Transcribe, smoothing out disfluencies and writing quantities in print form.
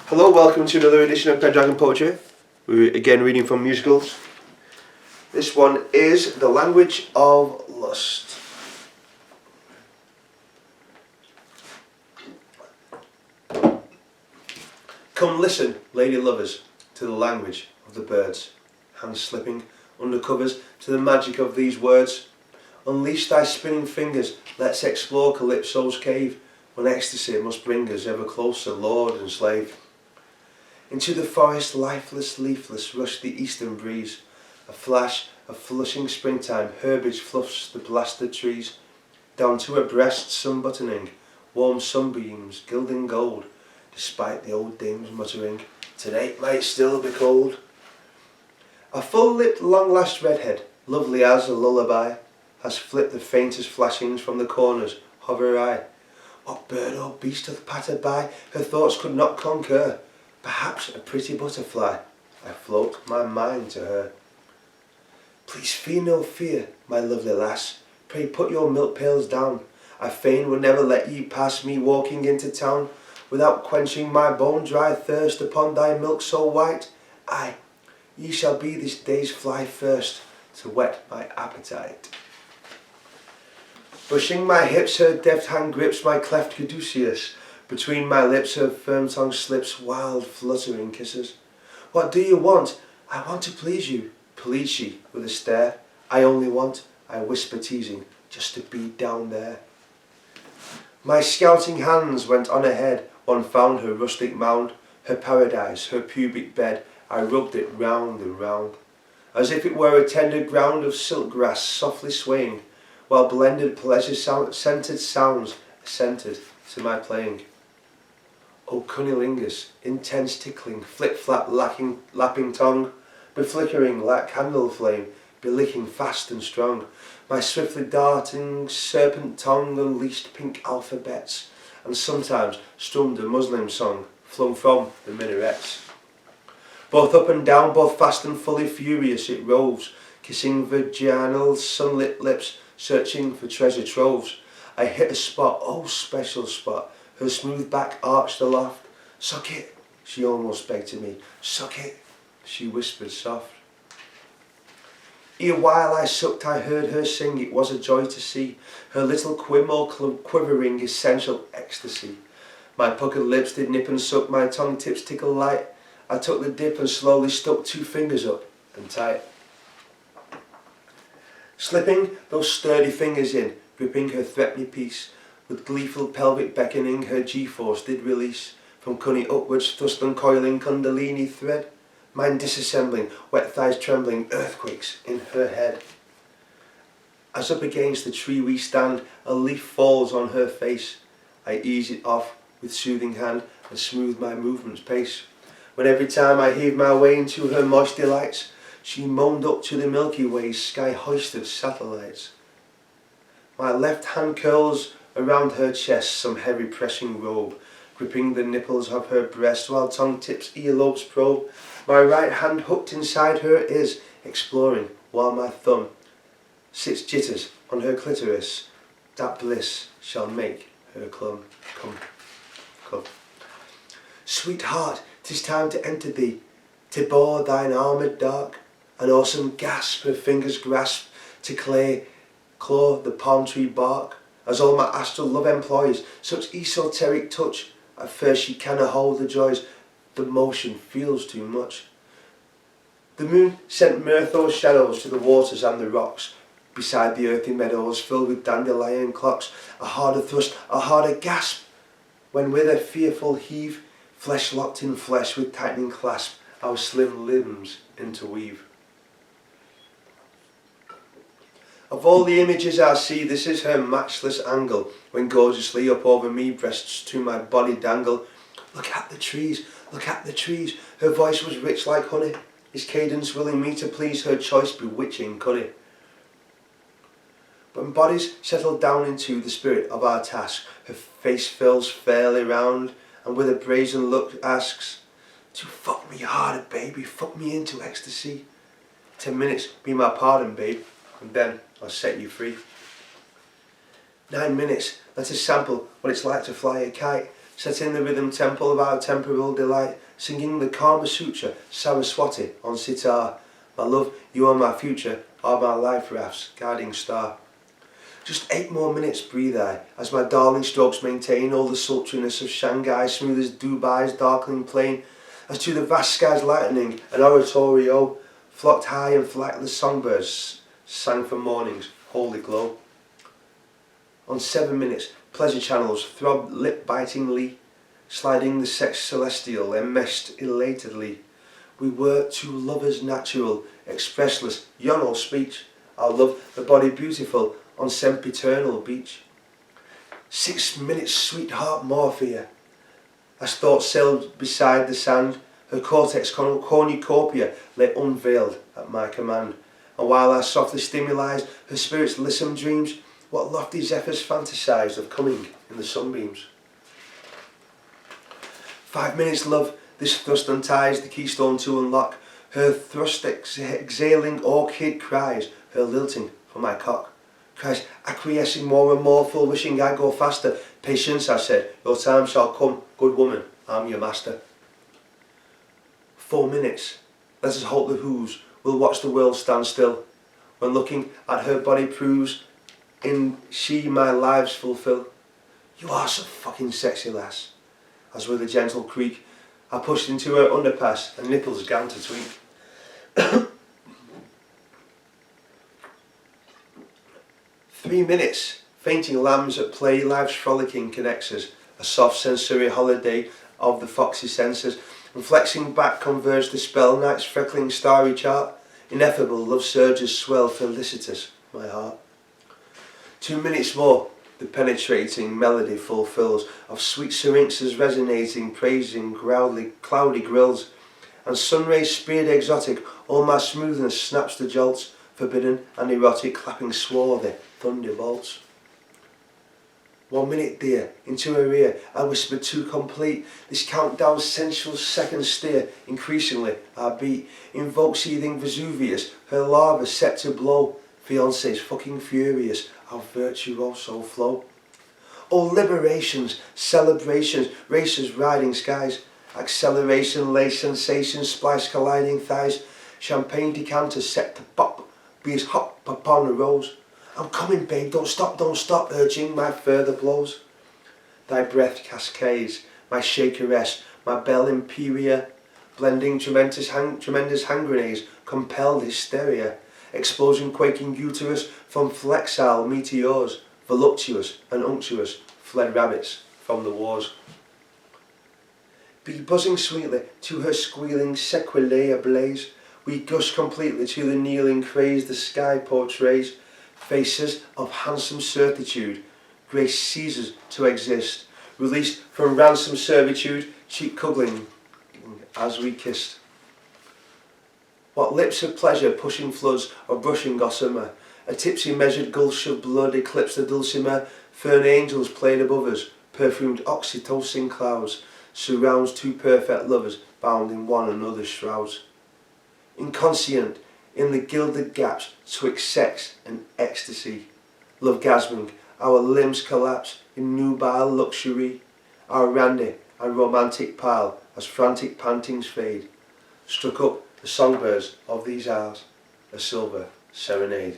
Hello, welcome to another edition of Pendragon Poetry. We're again reading from musicals. This one is The Language of Lust. Come listen, lady lovers, to the language of the birds, hands slipping under covers to the magic of these words. Unleash thy spinning fingers, let's explore Calypso's cave, when ecstasy must bring us ever closer, lord and slave. Into the forest, lifeless, leafless, rushed the eastern breeze. A flash of flushing springtime, herbage fluffs the blasted trees. Down to her breast sun buttoning, warm sunbeams, gilding gold, despite the old dame's muttering, tonight might still be cold. A full-lipped, long-lashed redhead, lovely as a lullaby, has flipped the faintest flashings from the corners of her eye. What bird or beast doth patter by, her thoughts could not concur. Perhaps a pretty butterfly, I float my mind to her. Please feel no fear, my lovely lass, pray put your milk pails down. I fain would never let ye pass me walking into town, without quenching my bone-dry thirst upon thy milk so white. Aye, ye shall be this day's fly first, to whet my appetite. Brushing my hips, her deft hand grips my cleft caduceus. Between my lips her firm tongue slips wild fluttering kisses. What do you want? I want to please you, pleads she with a stare. I only want, I whisper teasing, just to be down there. My scouting hands went on ahead, one found her rustic mound, her paradise, her pubic bed. I rubbed it round and round, as if it were a tender ground of silk grass softly swaying, while blended pleasure-scented sounds assented to my playing. O cunnilingus, intense tickling, flip-flap lapping tongue, be flickering like candle flame, be licking fast and strong. My swiftly darting serpent tongue unleashed pink alphabets, and sometimes strummed a Muslim song flung from the minarets. Both up and down, both fast and fully furious it roves, kissing virginal sunlit lips, searching for treasure troves. I hit a spot, oh special spot, her smooth back arched aloft. Suck it, she almost begged to me. Suck it, she whispered soft. Ere while I sucked I heard her sing, it was a joy to see her little quivering essential ecstasy. My puckered lips did nip and suck, my tongue tips tickle light. I took the dip and slowly stuck 2 fingers up and tight. Slipping those sturdy fingers in, gripping her threatening piece, with gleeful pelvic beckoning her G-force did release, from cunny upwards thrust uncoiling kundalini thread, mind disassembling, wet thighs trembling, earthquakes in her head. As up against the tree we stand, a leaf falls on her face. I ease it off with soothing hand and smooth my movements pace, when every time I heaved my way into her moist delights, she moaned up to the Milky Way's sky-hoisted satellites. My left hand curls around her chest some heavy pressing robe, gripping the nipples of her breast while tongue tips earlobes probe. My right hand hooked inside her is exploring, while my thumb sits jitters on her clitoris. That bliss shall make her come. Sweetheart, 'tis time to enter thee, to bore thine armoured dark. An awesome gasp her fingers grasp to claw the palm tree bark. As all my astral love employs such esoteric touch, at first she cannot hold the joys, the motion feels too much. The moon sent mirthful shadows to the waters and the rocks, beside the earthy meadows filled with dandelion clocks. A harder thrust, a harder gasp, when with a fearful heave, flesh locked in flesh with tightening clasp, our slim limbs interweave. Of all the images I see, this is her matchless angle, when gorgeously up over me breasts to my body dangle. Look at the trees, look at the trees, her voice was rich like honey, his cadence willing me to please, her choice bewitching cunning. When bodies settle down into the spirit of our task, her face fills fairly round, and with a brazen look asks, to fuck me harder, baby, fuck me into ecstasy. 10 minutes, be my pardon, babe, and then I'll set you free. 9 minutes, let us sample what it's like to fly a kite. set in the rhythm temple of our temporal delight, singing the Kama Sutra, Saraswati on sitar. My love, you are my future, are my life raft's guiding star. Just 8 more minutes, breathe I, as my darling strokes maintain all the sultriness of Shanghai, smooth as Dubai's darkling plain, as to the vast skies lightening, an oratorio, flocked high and flightless songbirds sang for morning's holy glow. On 7 minutes, pleasure channels throb lip-bitingly, sliding the sex celestial, enmeshed elatedly. We were two lovers natural, expressless, yono speech, our love, the body beautiful, on sempiternal beach. 6 minutes, sweetheart Morphia, as thought sailed beside the sand, her cortex cornucopia lay unveiled at my command. And while I softly stimulized her spirit's lissom dreams, what lofty zephyrs fantasized of coming in the sunbeams. 5 minutes, love, this thrust unties the keystone to unlock, her thrust exhaling orchid cries, her lilting for my cock. Cries acquiescing more and more, full wishing I go faster. Patience, I said, your time shall come, good woman, I'm your master. 4 minutes, let us halt the whoos, we'll watch the world stand still, when looking at her body proves, in she my lives fulfill. You are so fucking sexy, lass. As with a gentle creak, I pushed into her underpass and nipples gan to tweak. 3 minutes, fainting lambs at play, life's frolicking connexes, a soft sensory holiday of the foxy senses, and flexing back converge the spell, night's freckling starry chart, ineffable love surges swell felicitous my heart. 2 minutes more, the penetrating melody fulfills, of sweet syrinxes resonating, praising cloudy grills, and sunrays speared exotic, all my smoothness snaps the jolts, forbidden and erotic, clapping swarthy thunderbolts. 1 minute, dear, into her ear I whispered too complete, this countdown sensual second steer, increasingly our beat, invokes seething Vesuvius, her lava set to blow, fiancés fucking furious, our virtuoso flow. Oh liberations, celebrations, racers riding skies, acceleration, lace sensations, splice colliding thighs, champagne decanters set to pop, beers hop upon a rose. I'm coming, babe, don't stop, urging my further blows. Thy breath cascades, my shakeress, my belle imperia, blending tremendous hand grenades, compelled hysteria, exposing quaking uterus from flexile meteors, voluptuous and unctuous, fled rabbits from the wars. Be buzzing sweetly to her squealing sequilae ablaze, we gush completely to the kneeling craze the sky portrays, faces of handsome certitude, grace ceases to exist, released from ransom servitude, cheek cuddling as we kissed. What lips of pleasure pushing floods of brushing gossamer, a tipsy measured gulch of blood eclipsed the dulcimer, fern angels played above us, perfumed oxytocin clouds, surrounds two perfect lovers bound in one another's shrouds. Inconscient in the gilded gaps twixt sex and ecstasy, love gasming, our limbs collapse in nubile luxury, our randy and romantic pile as frantic pantings fade, struck up the songbirds of these hours, a silver serenade.